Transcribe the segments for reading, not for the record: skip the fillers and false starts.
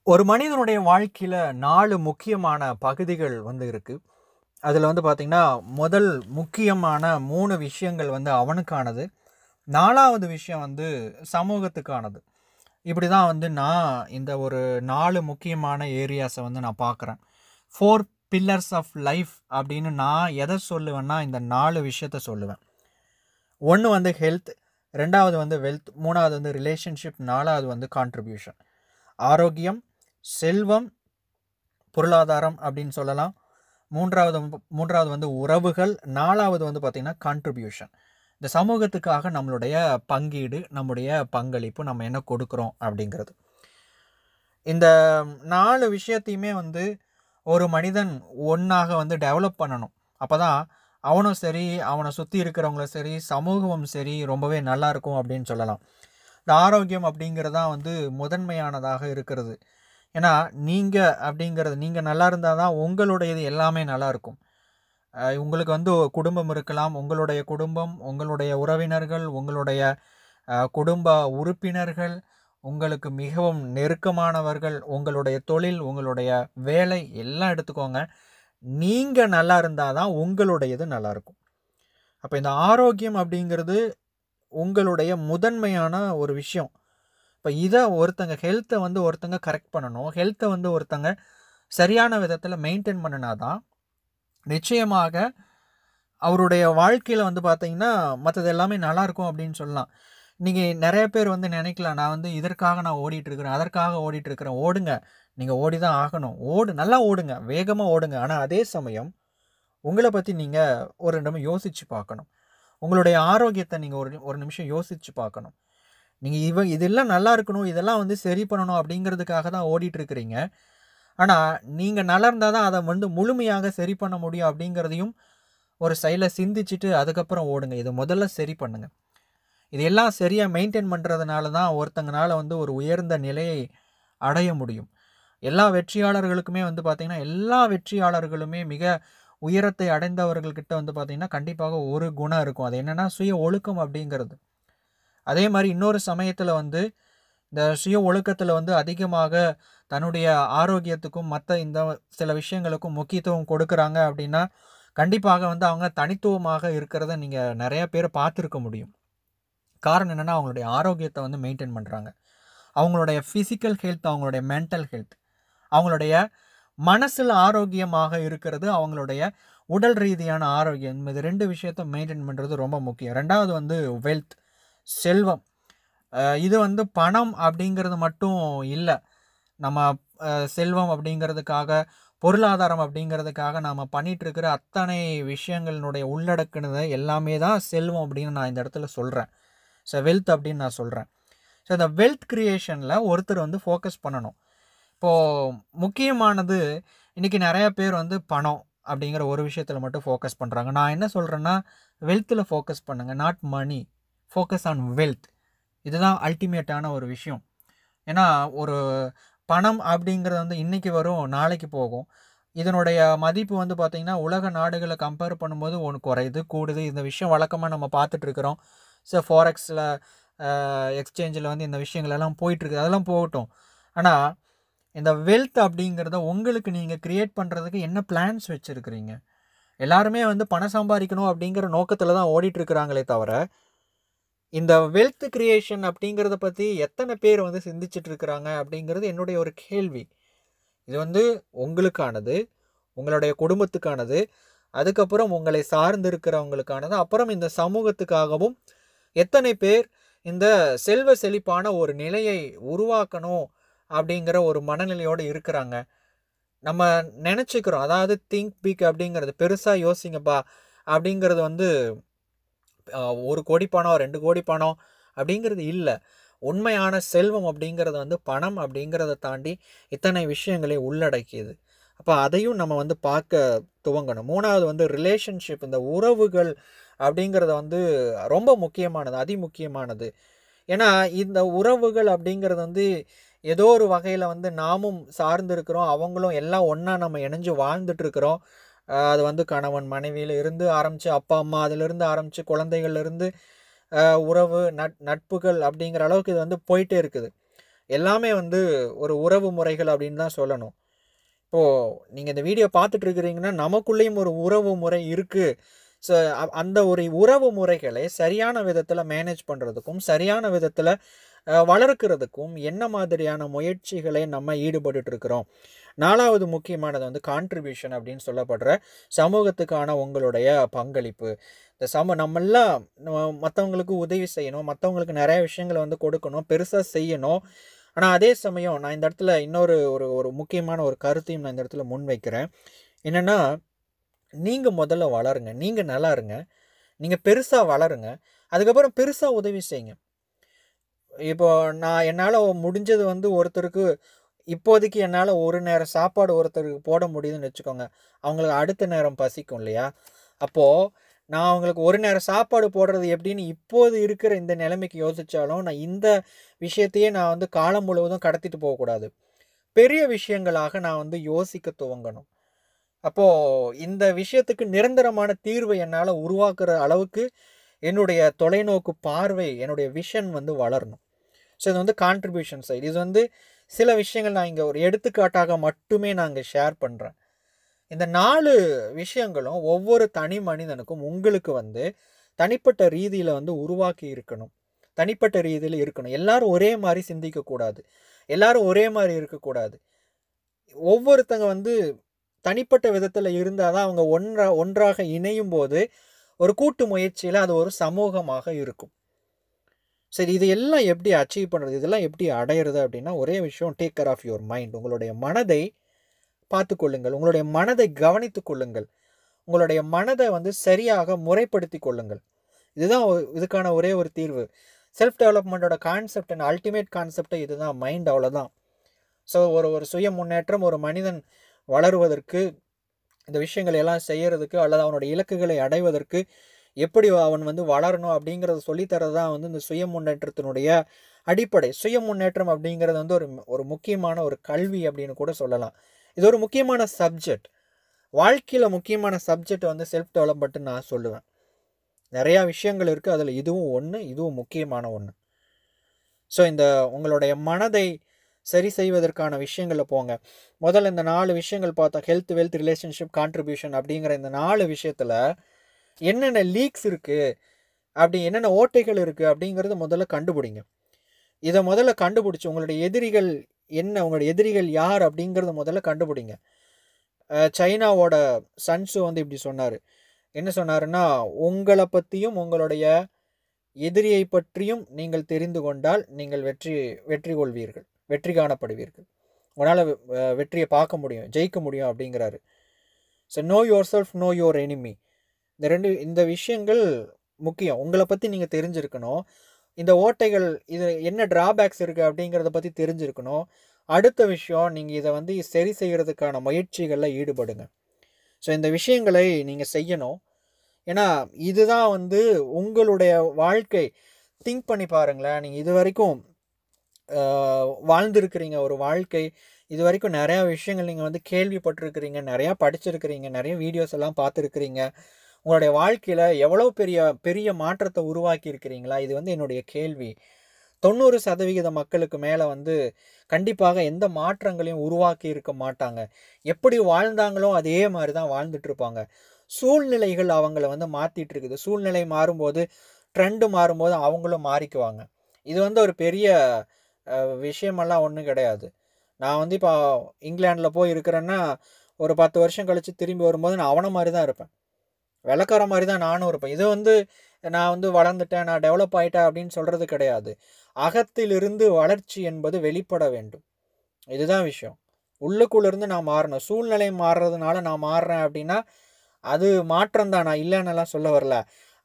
ஒரு மனிதனுடைய வாழ்க்கையில 4 முக்கியமான பகுதிகள் இருக்கு. அதுல பார்த்தீங்கன்னா, முதல் முக்கியமான 3 விஷயங்கள் அவனுக்கானது. 4வது விஷயம் சமூகத்துக்கானது. இப்படி தான் நான் இந்த ஒரு 4 முக்கியமான ஏரியாஸ நான் பார்க்குறேன். 4 பில்லர்ஸ் ஆஃப் லைஃப் அப்படின்னு நான் எத சொல்லுவேன்னா, இந்த 4 விஷயத்த சொல்லுவேன். 1 ஹெல்த், 2வது வெல்த், 3வது ரிலேஷன்ஷிப், 4வது கான்ட்ரிபியூஷன். ஆரோக்கியம், செல்வம், பொருளாதாரம் அப்படின்னு சொல்லலாம். மூன்றாவது உறவுகள், 4வது பார்த்தீங்கன்னா கான்ட்ரிபியூஷன். இந்த சமூகத்துக்காக நம்மளுடைய பங்கீடு, நம்முடைய பங்களிப்பு, நம்ம என்ன கொடுக்குறோம் அப்படிங்கிறது. இந்த 4 விஷயத்தையுமே ஒரு மனிதன் ஒன்றாக டெவலப் பண்ணணும். அப்போ தான் அவனும் சரி, அவனை சுற்றி இருக்கிறவங்களும் சரி, சமூகமும் சரி ரொம்பவே நல்லா இருக்கும் அப்படின்னு சொல்லலாம். இந்த ஆரோக்கியம் அப்படிங்கிறது தான் முதன்மையானதாக இருக்கிறது. ஏன்னா நீங்கள் நல்லா இருந்தால் தான் உங்களுடையது எல்லாமே நல்லாயிருக்கும். உங்களுக்கு குடும்பம் இருக்கலாம். உங்களுடைய குடும்பம், உங்களுடைய உறவினர்கள், உங்களுடைய குடும்ப உறுப்பினர்கள், உங்களுக்கு மிகவும் நெருக்கமானவர்கள், உங்களுடைய தொழில், உங்களுடைய வேலை எல்லாம் எடுத்துக்கோங்க. நீங்கள் நல்லா இருந்தால் தான் உங்களுடையது நல்லாயிருக்கும். அப்போ இந்த ஆரோக்கியம் அப்படிங்கிறது உங்களுடைய முதன்மையான ஒரு விஷயம். இப்போ இதை ஒருத்தங்க ஹெல்த்தை ஒருத்தங்க கரெக்ட் பண்ணணும். ஹெல்த்தை ஒருத்தங்க சரியான விதத்தில் மெயின்டைன் பண்ணினா தான் நிச்சயமாக அவருடைய வாழ்க்கையில் பார்த்தீங்கன்னா மற்றது எல்லாமே நல்லாயிருக்கும் அப்படின்னு சொல்லலாம். நீங்கள் நிறைய பேர் நினைக்கலாம், நான் இதற்காக நான் ஓடிட்டுருக்கிறேன், அதற்காக ஓடிட்டுருக்கிறேன். ஓடுங்க, நீங்கள் ஓடி தான் ஆகணும். நல்லா ஓடுங்க, வேகமாக ஓடுங்க. ஆனால் அதே சமயம் உங்களை பற்றி நீங்கள் ஒரு நிமிடம் யோசித்து பார்க்கணும். உங்களுடைய ஆரோக்கியத்தை நீங்கள் ஒரு நிமிஷம் யோசித்து பார்க்கணும். நீங்கள் இதெல்லாம் நல்லா இருக்கணும், இதெல்லாம் சரி பண்ணணும் அப்படிங்கிறதுக்காக தான் ஓடிட்டுருக்கிறீங்க. ஆனால் நீங்கள் நல்லா இருந்தால் தான் அதை முழுமையாக சரி பண்ண முடியும் அப்படிங்கிறதையும் ஒரு சைடில் சிந்திச்சுட்டு அதுக்கப்புறம் ஓடுங்க. இதை முதல்ல சரி பண்ணுங்கள். இது எல்லாம் சரியாக மெயின்டைன் பண்ணுறதுனால தான் ஒருத்தங்கனால ஒரு உயர்ந்த நிலையை அடைய முடியும். எல்லா வெற்றியாளர்களுக்குமே பார்த்திங்கன்னா, எல்லா வெற்றியாளர்களுமே மிக உயரத்தை அடைந்தவர்கள்கிட்ட பார்த்திங்கன்னா கண்டிப்பாக ஒரு குணம் இருக்கும். அது என்னென்னா சுய ஒழுக்கம் அப்படிங்கிறது. அதே மாதிரி இன்னொரு சமயத்தில் இந்த சுய ஒழுக்கத்தில் அதிகமாக தன்னுடைய ஆரோக்கியத்துக்கும் மற்ற இந்த சில விஷயங்களுக்கும் முக்கியத்துவம் கொடுக்குறாங்க அப்படின்னா கண்டிப்பாக அவங்க தனித்துவமாக இருக்கிறத நீங்கள் நிறைய பேர் பார்த்துருக்க முடியும். காரணம் என்னென்னா அவங்களுடைய ஆரோக்கியத்தை மெயின்டைன் பண்ணுறாங்க. அவங்களுடைய ஃபிசிக்கல் ஹெல்த், அவங்களுடைய மென்டல் ஹெல்த், அவங்களுடைய மனசில் ஆரோக்கியமாக இருக்கிறது, அவங்களுடைய உடல் ரீதியான ஆரோக்கியம். இது 2 விஷயத்தை மெயின்டைன் பண்ணுறது ரொம்ப முக்கியம். 2வது வெல்த், செல்வம். இது பணம் அப்படிங்கிறது மட்டும் இல்லை. நம்ம செல்வம் அப்படிங்கிறதுக்காக, பொருளாதாரம் அப்படிங்கிறதுக்காக நாம் பண்ணிகிட்ருக்கிற அத்தனை விஷயங்களினுடைய உள்ளடக்குனது எல்லாமே தான் செல்வம் அப்படின்னு நான் இந்த இடத்துல சொல்கிறேன். ஸோ வெல்த் அப்படின்னு நான் சொல்கிறேன். ஸோ இந்த வெல்த் க்ரியேஷனில் ஒருத்தர் ஃபோக்கஸ் பண்ணணும். இப்போது முக்கியமானது இன்றைக்கி நிறையா பேர் பணம் அப்படிங்கிற ஒரு விஷயத்தில் மட்டும் ஃபோக்கஸ் பண்ணுறாங்க. நான் என்ன சொல்கிறேன்னா, வெல்த்தில் ஃபோக்கஸ் பண்ணுங்கள், not money. Focus on wealth. இதுதான் அல்டிமேட்டான ஒரு விஷயம். ஏன்னா ஒரு பணம் அப்படிங்கிறது இன்றைக்கி வரும், நாளைக்கு போகும். இதனுடைய மதிப்பு பார்த்திங்கன்னா உலக நாடுகளை கம்பேர் பண்ணும்போது ஒன்று குறையுது, கூடுது. இந்த விஷயம் வழக்கமாக நம்ம பார்த்துட்ருக்குறோம். ஸோ ஃபாரெக்ஸில் எக்ஸ்சேஞ்சில் இந்த விஷயங்களெல்லாம் போயிட்டுருக்கு. அதெல்லாம் போகட்டும். ஆனால் இந்த வெல்த் அப்படிங்கிறத உங்களுக்கு நீங்கள் க்ரியேட் பண்ணுறதுக்கு என்ன பிளான்ஸ் வச்சுருக்கிறீங்க? எல்லாருமே பணம் சம்பாதிக்கணும் அப்படிங்கிற நோக்கத்தில் தான் ஓடிட்டுருக்குறாங்களே தவிர, இந்த வெல்த் கிரியேஷன் அப்படிங்கிறத பற்றி எத்தனை பேர் சிந்திச்சுட்டு இருக்கிறாங்க அப்படிங்கிறது என்னுடைய ஒரு கேள்வி. இது உங்களுக்கானது, உங்களுடைய குடும்பத்துக்கானது, அதுக்கப்புறம் உங்களை சார்ந்து இருக்கிறவங்களுக்கானது, அப்புறம் இந்த சமூகத்துக்காகவும் எத்தனை பேர் இந்த செல்வ செழிப்பான ஒரு நிலையை உருவாக்கணும் அப்படிங்கிற ஒரு மனநிலையோடு இருக்கிறாங்க. நம்ம நினச்சிக்கிறோம், அதாவது திங்க் பிக் அப்படிங்கிறது, பெருசாக யோசிங்கப்பா அப்படிங்கிறது 1 கோடி பணம், 2 கோடி பணம் அப்படிங்கிறது இல்லை. உண்மையான செல்வம் அப்படிங்கிறது பணம் அப்படிங்கிறத தாண்டி இத்தனை விஷயங்களை உள்ளடக்கியது. அப்போ அதையும் நம்ம பார்க்க துவங்கணும். 3வது ரிலேஷன்ஷிப், இந்த உறவுகள் அப்படிங்கிறது ரொம்ப முக்கியமானது, அதிமுக்கியமானது. ஏன்னா இந்த உறவுகள் அப்படிங்கிறது ஏதோ ஒரு வகையில் நாமும் சார்ந்து இருக்கிறோம், அவங்களும் எல்லாம் ஒன்றா நம்ம இணைஞ்சு வாழ்ந்துட்டுருக்குறோம். அது கணவன் மனைவியில் இருந்து ஆரம்பித்து, அப்பா அம்மா அதிலிருந்து ஆரம்பித்து, குழந்தைகள்லேருந்து உறவு, நட்புகள் அப்படிங்கிற அளவுக்கு இது போயிட்டே இருக்குது. எல்லாமே வந்து ஒரு உறவு முறைகள் அப்படின்னு தான் சொல்லணும். இப்போது நீங்கள் இந்த வீடியோ பார்த்துட்டு இருக்கிறீங்கன்னா நமக்குள்ளேயும் ஒரு உறவு முறை இருக்குது. ஸோ அந்த ஒரு உறவு முறைகளை சரியான விதத்தில் மேனேஜ் பண்ணுறதுக்கும் சரியான விதத்தில் வளர்க்கிறதுக்கும் என்ன மாதிரியான முயற்சிகளை நம்ம ஈடுபட்டு இருக்கிறோம். 4வது முக்கியமானது வந்து கான்ட்ரிபியூஷன் அப்படின்னு சொல்லப்படுற சமூகத்துக்கான உங்களுடைய பங்களிப்பு. இந்த நம்மெல்லாம் மற்றவங்களுக்கு உதவி செய்யணும், மற்றவங்களுக்கு நிறைய விஷயங்களை வந்து கொடுக்கணும், பெருசாக செய்யணும். ஆனால் அதே சமயம் நான் இந்த இடத்துல இன்னொரு ஒரு ஒரு முக்கியமான ஒரு கருத்தையும் நான் இந்த இடத்துல முன்வைக்கிறேன். என்னென்னா, நீங்கள் முதல்ல வளருங்க, நீங்கள் நல்லா இருங்க, நீங்கள் பெருசாக வளருங்க, அதுக்கப்புறம் பெருசாக உதவி செய்யுங்க. இப்போ என்னால் முடிஞ்சது வந்து ஒருத்தருக்கு இப்போதைக்கு என்னால் ஒரு நேரம் சாப்பாடு ஒருத்தருக்கு போட முடியுதுன்னு வச்சுக்கோங்க. அவங்களுக்கு அடுத்த நேரம் பசிக்கும் இல்லையா? அப்போது நான் அவங்களுக்கு ஒரு நேரம் சாப்பாடு போடுறது எப்படின்னு இப்போது இருக்கிற இந்த நிலைமைக்கு யோசித்தாலும் நான் இந்த விஷயத்தையே நான் வந்து காலம் முழுவதும் கடத்திட்டு போகக்கூடாது. பெரிய விஷயங்களாக நான் வந்து யோசிக்க துவங்கணும். அப்போது இந்த விஷயத்துக்கு நிரந்தரமான தீர்வை என்னால் உருவாக்குற அளவுக்கு என்னுடைய தொலைநோக்கு பார்வை, என்னுடைய விஷன் வந்து வளரணும். ஸோ இது வந்து கான்ட்ரிபியூஷன் சைடு. இது வந்து சில விஷயங்கள் நான் இங்கே ஒரு எடுத்துக்காட்டாக மட்டுமே நான் இங்கே ஷேர் பண்ணுறேன். இந்த 4 விஷயங்களும் ஒவ்வொரு தனி மனிதனுக்கும் உங்களுக்கு வந்து தனிப்பட்ட ரீதியில் வந்து உருவாக்கி இருக்கணும். தனிப்பட்ட ரீதியில் இருக்கணும். எல்லாரும் ஒரே மாதிரி சிந்திக்கக்கூடாது, எல்லாரும் ஒரே மாதிரி இருக்கக்கூடாது. ஒவ்வொருத்தங்க வந்து தனிப்பட்ட விதத்தில் இருந்தால் தான் அவங்க ஒன்றாக இணையும் போது ஒரு கூட்டு முயற்சியில் அது ஒரு சமூகமாக இருக்கும். சரி, இது எல்லாம் எப்படி அச்சீவ் பண்ணுறது, இதெல்லாம் எப்படி அடையிறது அப்படின்னா ஒரே விஷயம், take care of your mind. உங்களுடைய மனதை பார்த்து கொள்ளுங்கள், உங்களுடைய மனதை கவனித்து கொள்ளுங்கள், உங்களுடைய மனதை வந்து சரியாக முறைப்படுத்தி கொள்ளுங்கள். இதுதான் இதுக்கான ஒரே ஒரு தீர்வு. செல்ஃப் டெவலப்மெண்ட்டோட கான்செப்ட் அண்ட் அல்டிமேட் கான்செப்டே இதுதான், மைண்ட். அவ்வளோதான். ஸோ ஒரு சுய முன்னேற்றம், ஒரு மனிதன் வளருவதற்கு, இந்த விஷயங்களை எல்லாம் செய்யறதுக்கு அல்லது அவனுடைய இலக்குகளை அடைவதற்கு எப்படி அவன் வந்து வளரணும் அப்படிங்கிறத சொல்லித்தரது தான் வந்து இந்த சுய முன்னேற்றத்தினுடைய அடிப்படை. சுய முன்னேற்றம் அப்படிங்கிறது வந்து ஒரு முக்கியமான ஒரு கல்வி அப்படின்னு கூட சொல்லலாம். இது ஒரு முக்கியமான சப்ஜெக்ட். வாழ்க்கையில் முக்கியமான சப்ஜெக்ட் வந்து செல்ஃப் டெவலப்மெண்ட்னு நான் சொல்லுவேன். நிறையா விஷயங்கள் இருக்குது, அதில் இதுவும் ஒன்று, இதுவும் முக்கியமான ஒன்று. ஸோ இந்த உங்களுடைய மனதை சரி செய்வதற்கான விஷயங்களில் போங்க. முதல்ல இந்த 4 விஷயங்கள் பார்த்தோம். ஹெல்த், வெல்த், ரிலேஷன்ஷிப், கான்ட்ரிபியூஷன் அப்படிங்கிற இந்த 4 விஷயத்தில் என்னென்ன லீக்ஸ் இருக்குது, அப்படி என்னென்ன ஓட்டைகள் இருக்குது அப்படிங்கிறத முதல்ல கண்டுபிடிங்க. இதை முதல்ல கண்டுபிடிச்சி உங்களுடைய எதிரிகள் என்ன, உங்களுடைய எதிரிகள் யார் அப்படிங்கிறத முதல்ல கண்டுபிடிங்க. சைனாவோட சன்சு வந்து இப்படி சொன்னார். என்ன சொன்னாருன்னா, உங்களை பற்றியும் உங்களுடைய எதிரியை பற்றியும் நீங்கள் தெரிந்து கொண்டால் நீங்கள் வெற்றி கொள்வீர்கள், வெற்றி காணப்படுவீர்கள், உங்களால் வெற்றியை பார்க்க முடியும், ஜெயிக்க முடியும் அப்படிங்கிறாரு. So no your self, no your enemy. இந்த விஷயங்கள் முக்கியம். உங்களை பற்றி நீங்கள் தெரிஞ்சிருக்கணும். இந்த ஓட்டைகள், இது என்ன ட்ராபேக்ஸ் இருக்குது அப்படிங்கிறத பற்றி தெரிஞ்சிருக்கணும். அடுத்த விஷயம், நீங்கள் இதை வந்து சரி செய்கிறதுக்கான முயற்சிகளில் ஈடுபடுங்க. ஸோ இந்த விஷயங்களை நீங்கள் செய்யணும். ஏன்னா இதுதான் வந்து உங்களுடைய வாழ்க்கை. திங்க் பண்ணி பாருங்களேன். நீங்கள் இது வரைக்கும் வாழ்ந்துருக்கிறீங்க ஒரு வாழ்க்கை. இது வரைக்கும் நிறையா விஷயங்கள் நீங்கள் வந்து கேள்விப்பட்டிருக்கிறீங்க, நிறையா படிச்சிருக்கிறீங்க, நிறைய வீடியோஸ் எல்லாம் பார்த்துருக்கிறீங்க. உங்களுடைய வாழ்க்கையில் எவ்வளோ பெரிய மாற்றத்தை உருவாக்கி இருக்கிறீங்களா? இது வந்து என்னுடைய கேள்வி. 90% மக்களுக்கு மேலே வந்து கண்டிப்பாக எந்த மாற்றங்களையும் உருவாக்கி இருக்க மாட்டாங்க. எப்படி வாழ்ந்தாங்களோ அதே மாதிரி தான் வாழ்ந்துட்டுருப்பாங்க. சூழ்நிலைகள் அவங்கள வந்து மாற்றிட்டு இருக்குது. சூழ்நிலை மாறும்போது, ட்ரெண்டு மாறும்போது அவங்களும் மாறிக்குவாங்க. இது வந்து ஒரு பெரிய விஷயமெல்லாம் ஒன்றும் கிடையாது. நான் வந்து இப்போ இங்கிலாண்டில் போய் இருக்கிறேன்னா, ஒரு 10 வருஷம் கழித்து திரும்பி வரும்போது நான் அவனை மாதிரி தான் இருப்பேன். வெள்ளக்கார மாதிரி தான் நானும் இருப்பேன். இது வந்து நான் வந்து வளர்ந்துட்டேன், நான் டெவலப் ஆகிட்டேன் அப்படின்னு சொல்கிறது கிடையாது. அகத்திலிருந்து வளர்ச்சி என்பது வெளிப்பட வேண்டும். இதுதான் விஷயம். உள்ளுக்குள்ளேருந்து நான் மாறணும். சூழ்நிலை மாறுறதுனால நான் மாறுறேன் அப்படின்னா அது மாற்றம் தான், நான் இல்லைன்னெல்லாம் சொல்ல வரல.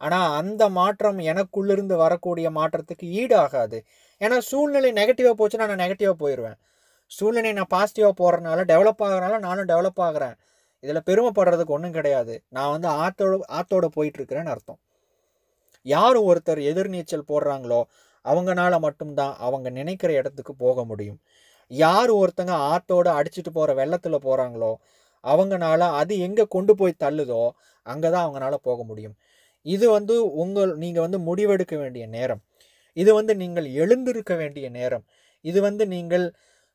ஆனால் அந்த மாற்றம் எனக்குள்ளிருந்து வரக்கூடிய மாற்றத்துக்கு ஈடு ஆகாது. ஏன்னா சூழ்நிலை நெகட்டிவாக போச்சுன்னா நான் நெகட்டிவாக போயிடுவேன். சூழ்நிலை நான் பாசிட்டிவாக போகிறதுனால, டெவலப் ஆகிறனால நானும் டெவலப் ஆகிறேன். இதில் பெருமைப்படுறதுக்கு ஒன்றும் கிடையாது. நான் வந்து ஆத்தோட போயிட்டுருக்கிறேன்னு அர்த்தம். யார் ஒருத்தர் எதிர்நீச்சல் போடுறாங்களோ அவங்கனால மட்டும்தான் அவங்க நினைக்கிற இடத்துக்கு போக முடியும். யார் ஒருத்தங்க ஆத்தோடு அடிச்சுட்டு போகிற வெள்ளத்தில் போகிறாங்களோ அவங்கனால அது எங்கே கொண்டு போய் தள்ளுதோ அங்கே தான் அவங்களால போக முடியும். இது வந்து நீங்கள் வந்து முடிவெடுக்க வேண்டிய நேரம். இது வந்து நீங்கள் எழுந்திருக்க வேண்டிய நேரம். இது வந்து நீங்கள்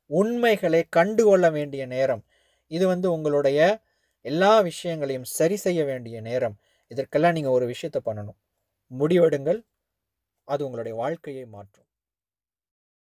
உண்மைகளை கண்டுகொள்ள வேண்டிய நேரம். இது வந்து உங்களுடைய எல்லா விஷயங்களையும் சரி செய்ய வேண்டிய நேரம். இதற்கெல்லாம் நீங்கள் ஒரு விஷயத்தை பண்ணணும். முடிவெடுங்கள். அது உங்களுடைய வாழ்க்கையை மாற்றும்.